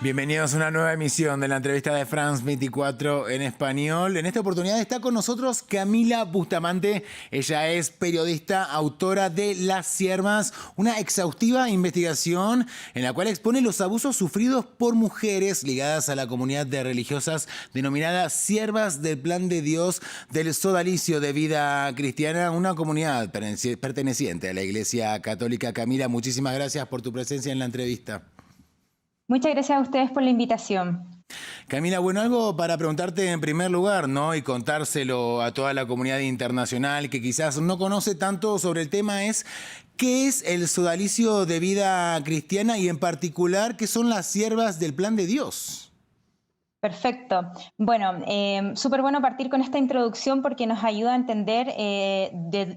Bienvenidos a una nueva emisión de la entrevista de France 24 en español. En esta oportunidad está con nosotros Camila Bustamante. Ella es periodista, autora de Las Siervas, una exhaustiva investigación en la cual expone los abusos sufridos por mujeres ligadas a la comunidad de religiosas denominadas Siervas del Plan de Dios del Sodalicio de Vida Cristiana, una comunidad perteneciente a la Iglesia Católica. Camila, muchísimas gracias por tu presencia en la entrevista. Muchas gracias a ustedes por la invitación. Camila, bueno, algo para preguntarte en primer lugar, ¿no? Y contárselo a toda la comunidad internacional que quizás no conoce tanto sobre el tema es ¿qué es el Sodalicio de Vida Cristiana y en particular qué son las siervas del Plan de Dios? Perfecto. Bueno, súper bueno partir con esta introducción porque nos ayuda a entender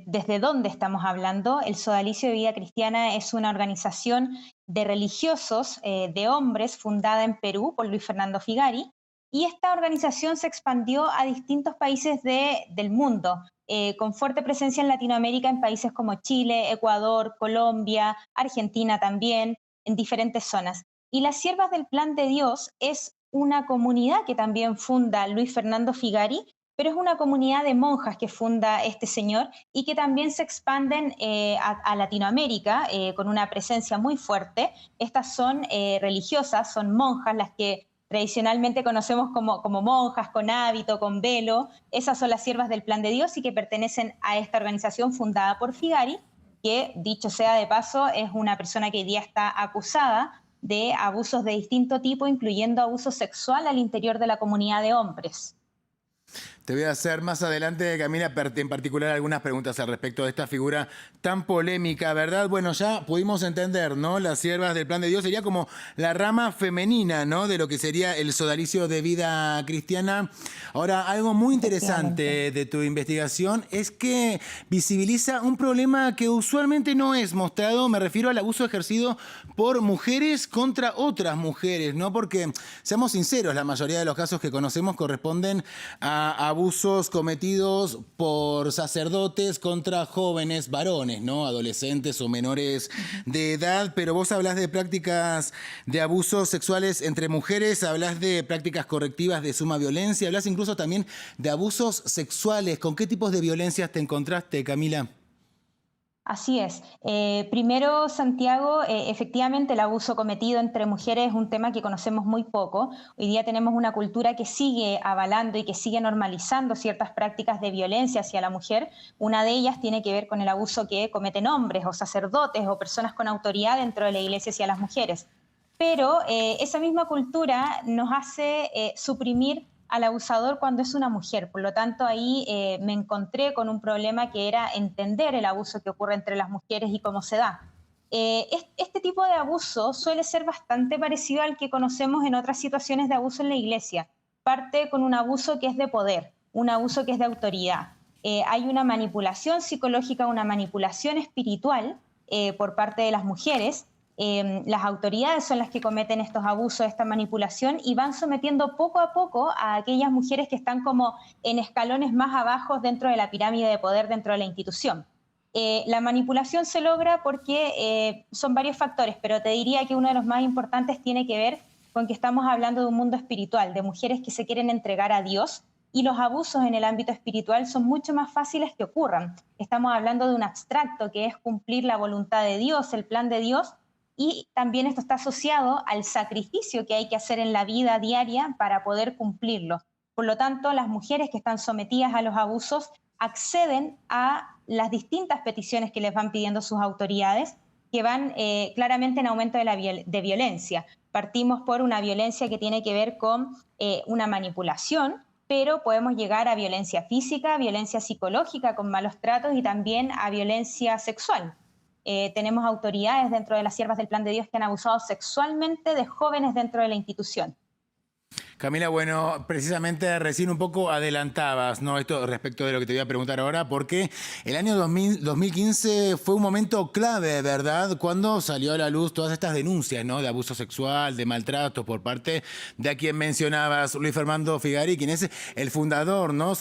desde dónde estamos hablando. El Sodalicio de Vida Cristiana es una organización de religiosos, de hombres, fundada en Perú por Luis Fernando Figari, y esta organización se expandió a distintos países del mundo, con fuerte presencia en Latinoamérica, en países como Chile, Ecuador, Colombia, Argentina también, en diferentes zonas. Y las Siervas del Plan de Dios es una comunidad que también funda Luis Fernando Figari, pero es una comunidad de monjas que funda este señor y que también se expanden a Latinoamérica con una presencia muy fuerte. Estas son religiosas, son monjas, las que tradicionalmente conocemos como monjas, con hábito, con velo. Esas son las Siervas del Plan de Dios y que pertenecen a esta organización fundada por Figari, que, dicho sea de paso, es una persona que hoy día está acusada de abusos de distinto tipo, incluyendo abuso sexual al interior de la comunidad de hombres. Te voy a hacer más adelante, Camila, en particular algunas preguntas al respecto de esta figura tan polémica, ¿verdad? Bueno, ya pudimos entender, ¿no? Las siervas del Plan de Dios sería como la rama femenina, ¿no? De lo que sería el Sodalicio de Vida Cristiana. Ahora, algo muy interesante de tu investigación es que visibiliza un problema que usualmente no es mostrado. Me refiero al abuso ejercido por mujeres contra otras mujeres, ¿no? Porque, seamos sinceros, la mayoría de los casos que conocemos corresponden a abusos cometidos por sacerdotes contra jóvenes varones, ¿no? Adolescentes o menores de edad, pero vos hablás de prácticas de abusos sexuales entre mujeres, hablás de prácticas correctivas de suma violencia, hablás incluso también de abusos sexuales. ¿Con qué tipos de violencias te encontraste, Camila? Así es. Primero, Santiago, efectivamente el abuso cometido entre mujeres es un tema que conocemos muy poco. Hoy día tenemos una cultura que sigue avalando y que sigue normalizando ciertas prácticas de violencia hacia la mujer. Una de ellas tiene que ver con el abuso que cometen hombres o sacerdotes o personas con autoridad dentro de la iglesia hacia las mujeres. Pero esa misma cultura nos hace suprimir al abusador cuando es una mujer. Por lo tanto, ahí me encontré con un problema que era entender el abuso que ocurre entre las mujeres y cómo se da. Este tipo de abuso suele ser bastante parecido al que conocemos en otras situaciones de abuso en la iglesia. Parte con un abuso que es de poder, un abuso que es de autoridad. Hay una manipulación psicológica, una manipulación espiritual por parte de las mujeres. Las autoridades son las que cometen estos abusos, esta manipulación, y van sometiendo poco a poco a aquellas mujeres que están como en escalones más abajo dentro de la pirámide de poder dentro de la institución. La manipulación se logra porque son varios factores, pero te diría que uno de los más importantes tiene que ver con que estamos hablando de un mundo espiritual, de mujeres que se quieren entregar a Dios, y los abusos en el ámbito espiritual son mucho más fáciles que ocurran. Estamos hablando de un abstracto que es cumplir la voluntad de Dios, el plan de Dios, y también esto está asociado al sacrificio que hay que hacer en la vida diaria para poder cumplirlo. Por lo tanto, las mujeres que están sometidas a los abusos acceden a las distintas peticiones que les van pidiendo sus autoridades, que van claramente en aumento de violencia. Partimos por una violencia que tiene que ver con una manipulación, pero podemos llegar a violencia física, violencia psicológica con malos tratos y también a violencia sexual. Tenemos autoridades dentro de las Siervas del Plan de Dios que han abusado sexualmente de jóvenes dentro de la institución. Camila, bueno, precisamente recién un poco adelantabas, ¿no? Esto respecto de lo que te voy a preguntar ahora, porque el año 2015 fue un momento clave, ¿verdad? Cuando salió a la luz todas estas denuncias, ¿no? De abuso sexual, de maltrato por parte de a quien mencionabas, Luis Fernando Figari, quien es el fundador, ¿no?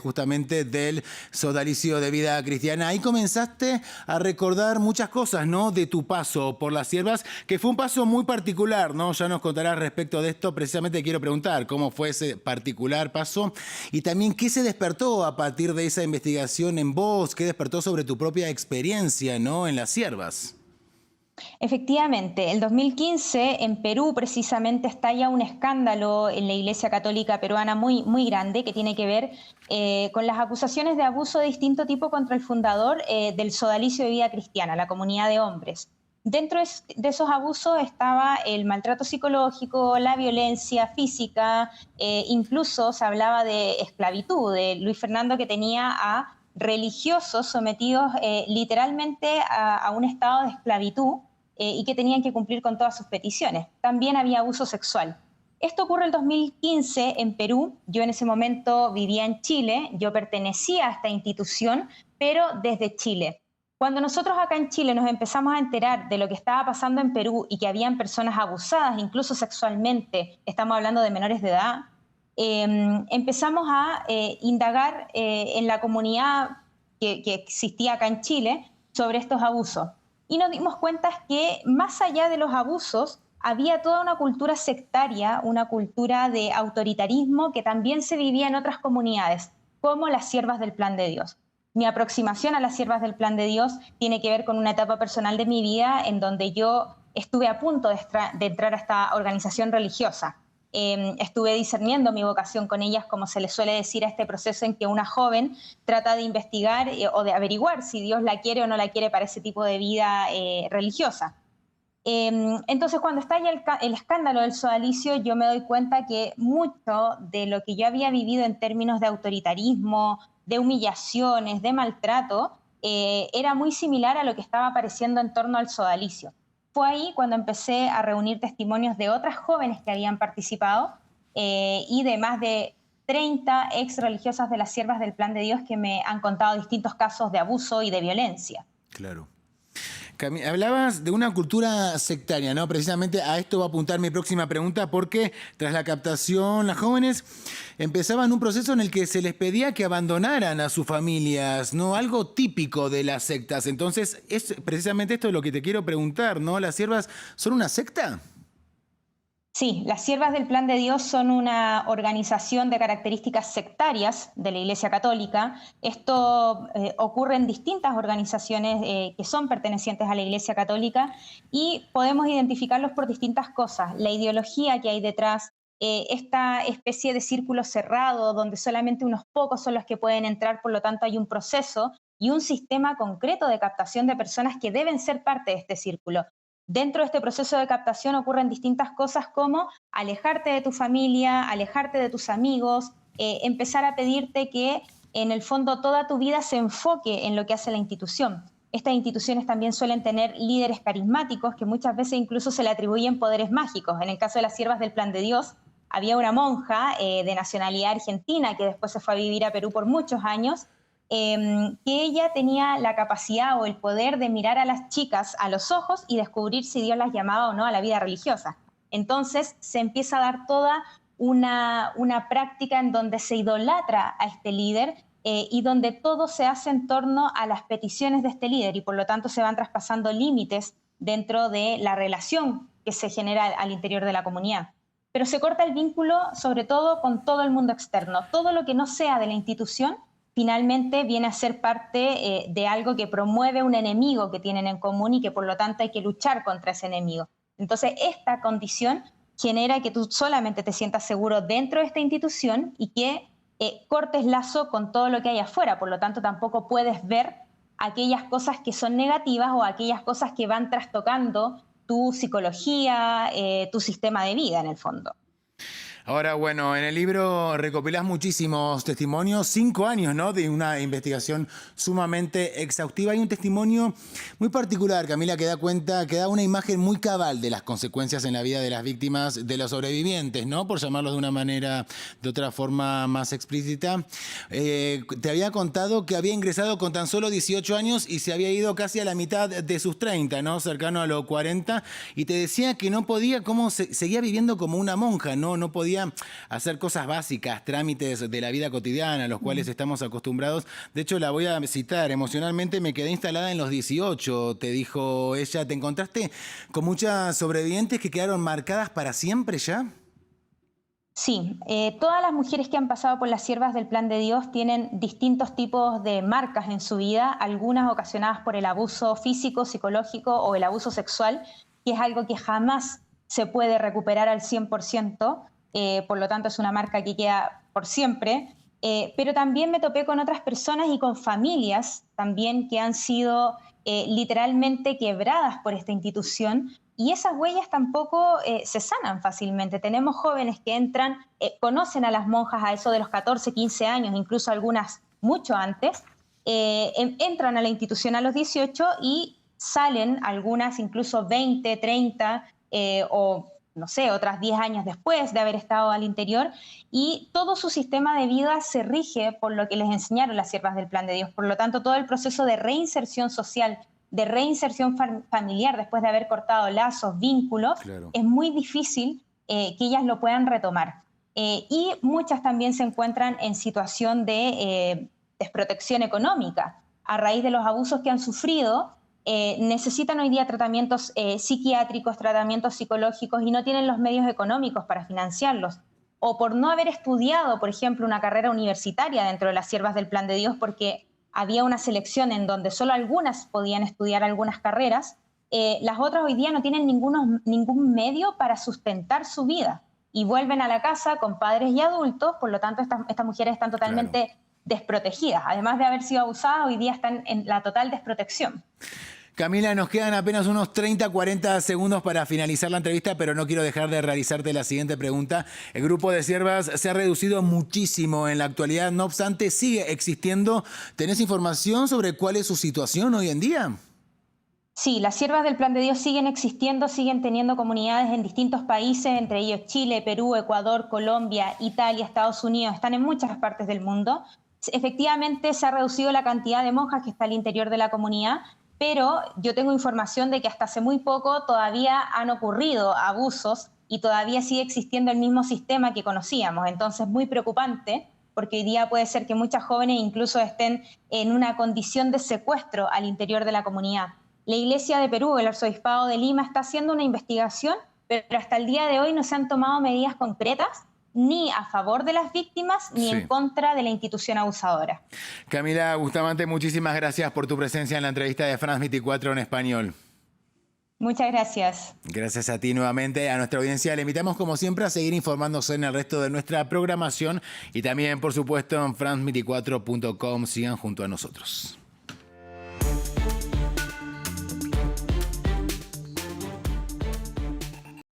Justamente del Sodalicio de Vida Cristiana. Ahí comenzaste a recordar muchas cosas, ¿no? De tu paso por las siervas, que fue un paso muy particular, ¿no? Ya nos contarás respecto de esto. Precisamente quiero preguntar cómo fue ese particular paso y también qué se despertó a partir de esa investigación en vos, qué despertó sobre tu propia experiencia, ¿no? En las siervas. Efectivamente, el 2015 en Perú precisamente estalla un escándalo en la Iglesia Católica peruana muy grande que tiene que ver con las acusaciones de abuso de distinto tipo contra el fundador del Sodalicio de Vida Cristiana, la comunidad de hombres. Dentro de esos abusos estaba el maltrato psicológico, la violencia física, incluso se hablaba de esclavitud, de Luis Fernando que tenía a religiosos sometidos literalmente a un estado de esclavitud y que tenían que cumplir con todas sus peticiones. También había abuso sexual. Esto ocurre el 2015 en Perú. Yo en ese momento vivía en Chile, yo pertenecía a esta institución, pero desde Chile. Cuando nosotros acá en Chile nos empezamos a enterar de lo que estaba pasando en Perú y que habían personas abusadas, incluso sexualmente, estamos hablando de menores de edad, empezamos a indagar en la comunidad que existía acá en Chile sobre estos abusos. Y nos dimos cuenta que más allá de los abusos, había toda una cultura sectaria, una cultura de autoritarismo que también se vivía en otras comunidades, como las siervas del Plan de Dios. Mi aproximación a las siervas del Plan de Dios tiene que ver con una etapa personal de mi vida en donde yo estuve a punto de entrar a esta organización religiosa. Estuve discerniendo mi vocación con ellas, como se le suele decir a este proceso en que una joven trata de investigar o de averiguar si Dios la quiere o no la quiere para ese tipo de vida religiosa. Entonces, cuando estalla el escándalo del sodalicio, yo me doy cuenta que mucho de lo que yo había vivido en términos de autoritarismo, de humillaciones, de maltrato, era muy similar a lo que estaba apareciendo en torno al sodalicio. Fue ahí cuando empecé a reunir testimonios de otras jóvenes que habían participado y de más de 30 ex religiosas de las siervas del Plan de Dios que me han contado distintos casos de abuso y de violencia. Claro. Hablabas de una cultura sectaria, ¿no? Precisamente a esto va a apuntar mi próxima pregunta, porque tras la captación, las jóvenes empezaban un proceso en el que se les pedía que abandonaran a sus familias, ¿no? Algo típico de las sectas. Entonces, es precisamente esto lo que te quiero preguntar, ¿no? ¿Las siervas son una secta? Sí, las Siervas del Plan de Dios son una organización de características sectarias de la Iglesia Católica. Esto ocurre en distintas organizaciones que son pertenecientes a la Iglesia Católica y podemos identificarlos por distintas cosas. La ideología que hay detrás, esta especie de círculo cerrado donde solamente unos pocos son los que pueden entrar, por lo tanto hay un proceso y un sistema concreto de captación de personas que deben ser parte de este círculo. Dentro de este proceso de captación ocurren distintas cosas como alejarte de tu familia, alejarte de tus amigos, empezar a pedirte que en el fondo toda tu vida se enfoque en lo que hace la institución. Estas instituciones también suelen tener líderes carismáticos que muchas veces incluso se le atribuyen poderes mágicos. En el caso de las Siervas del Plan de Dios, había una monja de nacionalidad argentina que después se fue a vivir a Perú por muchos años, que ella tenía la capacidad o el poder de mirar a las chicas a los ojos y descubrir si Dios las llamaba o no a la vida religiosa. Entonces se empieza a dar toda una práctica en donde se idolatra a este líder y donde todo se hace en torno a las peticiones de este líder y por lo tanto se van traspasando límites dentro de la relación que se genera al interior de la comunidad. Pero se corta el vínculo sobre todo con todo el mundo externo. Todo lo que no sea de la institución finalmente viene a ser parte de algo que promueve un enemigo que tienen en común y que por lo tanto hay que luchar contra ese enemigo. Entonces, esta condición genera que tú solamente te sientas seguro dentro de esta institución y que cortes lazo con todo lo que hay afuera. Por lo tanto, tampoco puedes ver aquellas cosas que son negativas o aquellas cosas que van trastocando tu psicología, tu sistema de vida en el fondo. Ahora, bueno, en el libro recopilás muchísimos testimonios, 5 años, ¿no?, de una investigación sumamente exhaustiva. Hay un testimonio muy particular, Camila, que da cuenta, que da una imagen muy cabal de las consecuencias en la vida de las víctimas, de los sobrevivientes, ¿no?, por llamarlos de una manera, de otra forma más explícita. Te había contado que había ingresado con tan solo 18 años y se había ido casi a la mitad de sus 30, ¿no?, cercano a los 40, y te decía que no podía, seguía viviendo como una monja, ¿no? No podía hacer cosas básicas, trámites de la vida cotidiana, a los cuales estamos acostumbrados. De hecho, la voy a citar: emocionalmente me quedé instalada en los 18, te dijo ella. ¿Te encontraste con muchas sobrevivientes que quedaron marcadas para siempre ya? Sí, todas las mujeres que han pasado por las siervas del Plan de Dios tienen distintos tipos de marcas en su vida, algunas ocasionadas por el abuso físico, psicológico o el abuso sexual, que es algo que jamás se puede recuperar al 100%, por lo tanto es una marca que queda por siempre. Pero también me topé con otras personas y con familias también que han sido literalmente quebradas por esta institución, y esas huellas tampoco se sanan fácilmente. Tenemos jóvenes que entran, conocen a las monjas a eso de los 14, 15 años, incluso algunas mucho antes, entran a la institución a los 18 y salen algunas incluso 20, 30 o no sé, otras 10 años después de haber estado al interior, y todo su sistema de vida se rige por lo que les enseñaron las siervas del Plan de Dios. Por lo tanto, todo el proceso de reinserción social, de reinserción familiar después de haber cortado lazos, vínculos, Claro. es muy difícil que ellas lo puedan retomar. Y muchas también se encuentran en situación de desprotección económica a raíz de los abusos que han sufrido. Necesitan hoy día tratamientos psiquiátricos, tratamientos psicológicos, y no tienen los medios económicos para financiarlos. O por no haber estudiado, por ejemplo, una carrera universitaria dentro de las siervas del Plan de Dios, porque había una selección en donde solo algunas podían estudiar algunas carreras, las otras hoy día no tienen ningún medio para sustentar su vida y vuelven a la casa con padres y adultos. Por lo tanto, estas mujeres están totalmente Claro. desprotegidas. Además de haber sido abusadas, hoy día están en la total desprotección. Camila, nos quedan apenas unos 30, 40 segundos para finalizar la entrevista, pero no quiero dejar de realizarte la siguiente pregunta. El grupo de siervas se ha reducido muchísimo en la actualidad, no obstante, sigue existiendo. ¿Tenés información sobre cuál es su situación hoy en día? Sí, las siervas del Plan de Dios siguen existiendo, siguen teniendo comunidades en distintos países, entre ellos Chile, Perú, Ecuador, Colombia, Italia, Estados Unidos, están en muchas partes del mundo. Efectivamente, se ha reducido la cantidad de monjas que está al interior de la comunidad, pero yo tengo información de que hasta hace muy poco todavía han ocurrido abusos y todavía sigue existiendo el mismo sistema que conocíamos. Entonces, muy preocupante, porque hoy día puede ser que muchas jóvenes incluso estén en una condición de secuestro al interior de la comunidad. La Iglesia de Perú, el Arzobispado de Lima, está haciendo una investigación, pero hasta el día de hoy no se han tomado medidas concretas ni a favor de las víctimas ni Sí. en contra de la institución abusadora. Camila Bustamante, muchísimas gracias por tu presencia en la entrevista de France 24 en español. Muchas gracias. Gracias a ti nuevamente, a nuestra audiencia. Le invitamos, como siempre, a seguir informándose en el resto de nuestra programación y también, por supuesto, en france24.com. Sigan junto a nosotros.